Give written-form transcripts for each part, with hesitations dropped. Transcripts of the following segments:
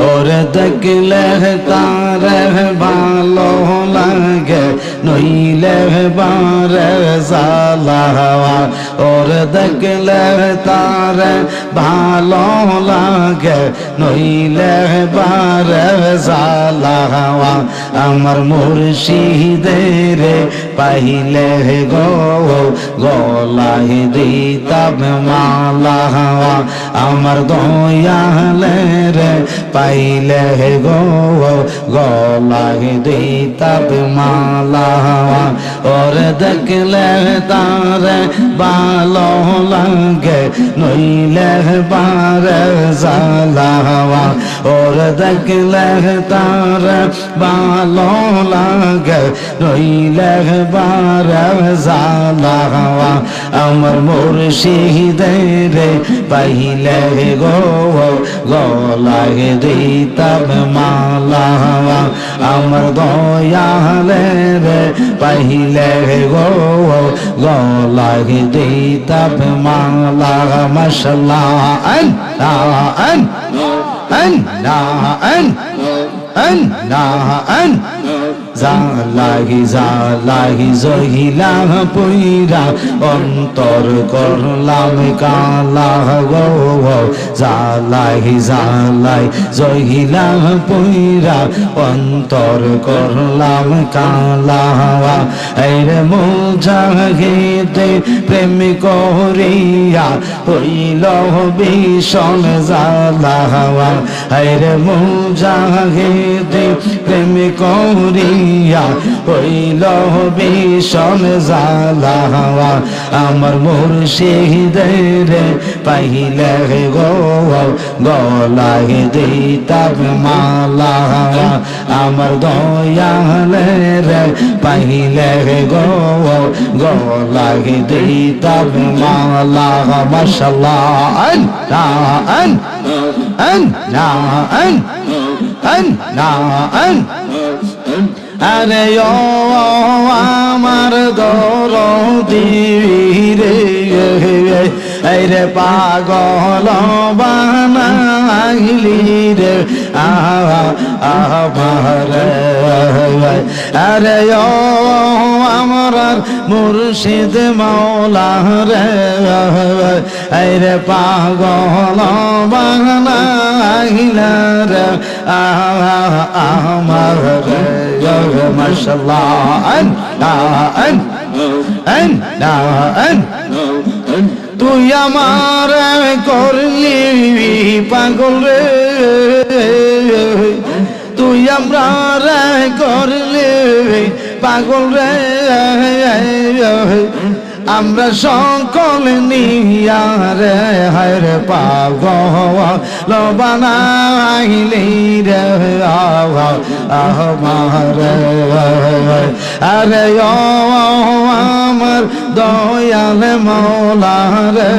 ওরে দেখলে তারে ভালো লাগে নইলে বারে জ্বালা ওরে দেখলে তারে ভালো লাগে নইলে বারে জ্বালা আমার মুর্শিদের পাইলে গো গলায় দিতাম মালা আমার দয়ালের পাইলে গো গলায় দিতাম মালা ওরে দেখলে তারে ভালো লাগে নইলে বারে জ্বালা ওরে দেখলে তারে ভালো লাগে নইলে বারে জ্বালা আমার মুর্শিদের পাইলে গো গলায় দিতাম মালা আমার দয়ালের পাইলে গো গলায় দিতাম মালা মাশাআল্লাহ জালাহি জালাহি জহিলা পুইরা অন্তর করলাম কালা গো জালাহি জালাই জহিলা পুইরা অন্তর করলাম কালা এরে মুজাহিদে প্রেম করিয়া হইল ভীষণ জালা এরে মুজাহিদে প্রেম করিয়া হইল ভীষণ জালা আমার মুর্শিদের পাইলে গো গলায় দিতাম মালা আমার দয়ালের পাইলে গো গলায় দিতাম মালা মাশাআল্লাহ আরে ও আমার দরদি রে রে পাগল বানাইলি রে আরে ও আমার মুর্শিদ মাওলা রে রে পাগল বানাইলা রে আমার মাশাআল্লাহ তুই আমার করলি পাগল রে তুই আমার করলি পাগল রে আমরা সকল নিয়া রে হরে পাগল বানাইলি রে আমার আরে ও আমার দয়াল মৌলা রে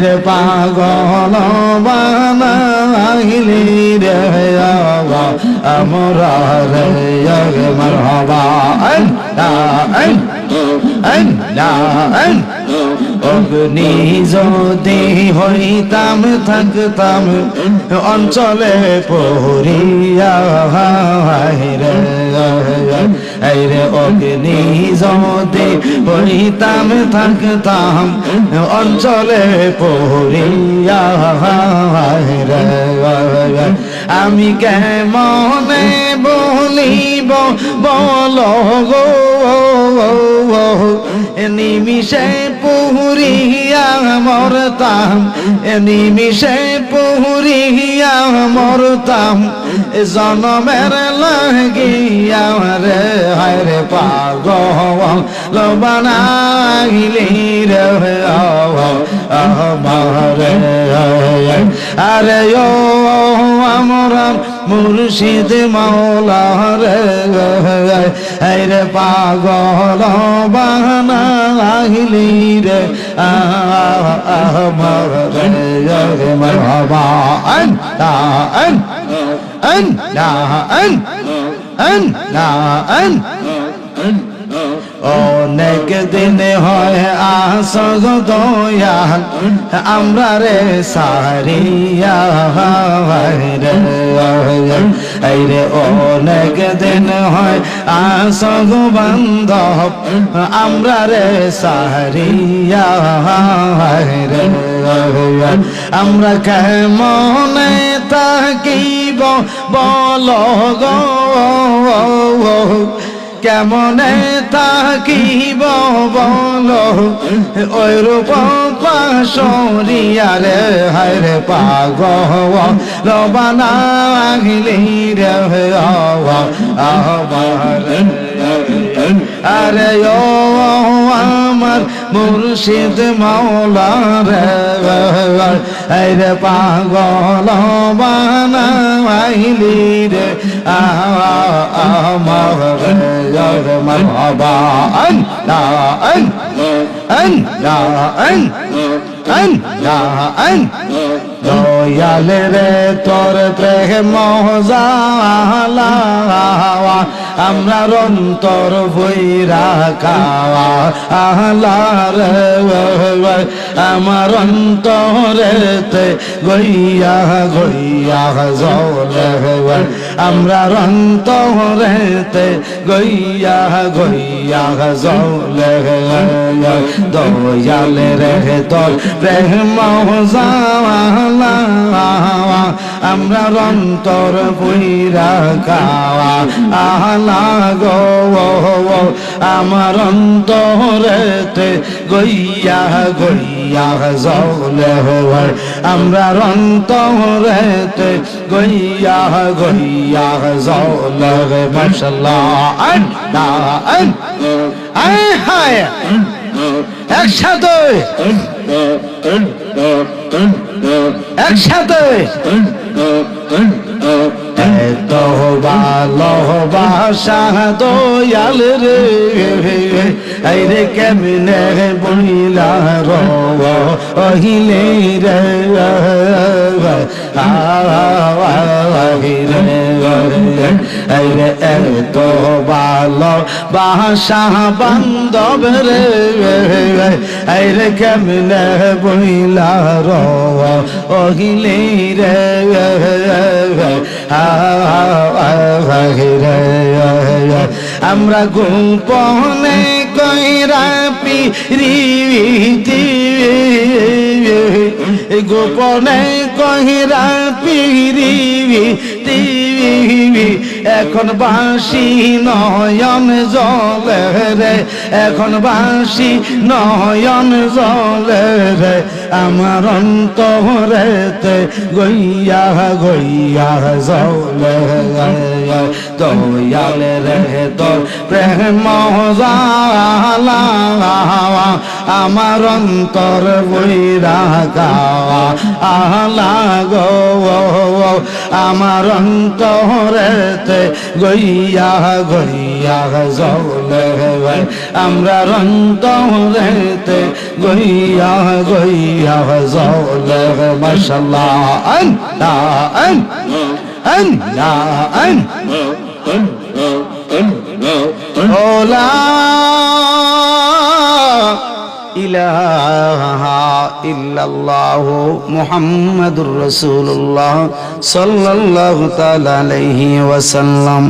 রে পাগল বানাইলি রে আমরা রে মারহাবা অগ্নি যদি হইতাম থাকতাম অঞ্চলে পহরিয়া রে অগ্নি যদি হইতাম থাকতাম অঞ্চলে পহরিয়া রে আমি কেমনে বলিব বলো গো নিমিষে পুরিয়া মরতাম নিমিষে পুরিয়া মরতাম জনমের লাগিয়া রে হরে পাগল বানাইলি রে আমারে আরে ও আমার মুর্শিদ মাওলা রে রে পাগল বানাইলি রে আমার রে মারহাবা অনেক দিন হয় আসগ দয়াল আমরা রে সারিয়া রে এই রে অনেক দিন হয় আসগ বান্ধব আমরা রে সারিয়া রে আমরা কেমনে থাকিব বল গো কেমনে থাকিব বল ওই রূপ পাশরিয়া রে হায় রে পাগল বানাইলি রে আরে ও আমার মুর্শিদ মাওলা রে রে পাগল বানাইলি রে আমার مرحبا দয়াল রে তোর প্রেম জালা আমরা অন্তর বইরা খাওয়া আহলা রে আমার অন্তরেতে গইয়া গইয়া জলে আমরা অন্তরেতে গইয়া গইয়া জলে দয়াল রে তোর প্রেম জালা আমরা অন্তর বইরা খাওয়া আহলা গো আমার অন্তরেতে গইয়া গইয়া জলে আমরা অন্তরেতে গইয়া গইয়া জলে মাশাআল্লাহ হায় একসাথে একসাথে এত ভালোবাসা দয়াল রে এই রে কেমনে বইলা রহিলে রে এই রে এত ভালোবাসা বান্ধব রে এই রে কেমনে বইলা রহিলে রে আমরা গোপনে কইরা পিরিতি গোপনে কইরা পিরিতি এখন বাঁশি নয়ন জলে রে এখন বাঁশি নয়ন জলে রে আমার অন্তরেতে গইয়া গইয়া জলে দয়াল রে তোর প্রেম জালা আমার অন্তর বইরা গাওয়া আহলা গো আমার অন্তরেতে গইয়া গইয়া জলে আমরা অন্তরেতে গইয়া গইয়া জলে মাশাআল্লাহ লা ইলাহা ইল্লাল্লাহু মুহাম্মাদুর রাসূলুল্লাহ সাল্লাল্লাহু তাআলা আলাইহি ওয়াসাল্লাম।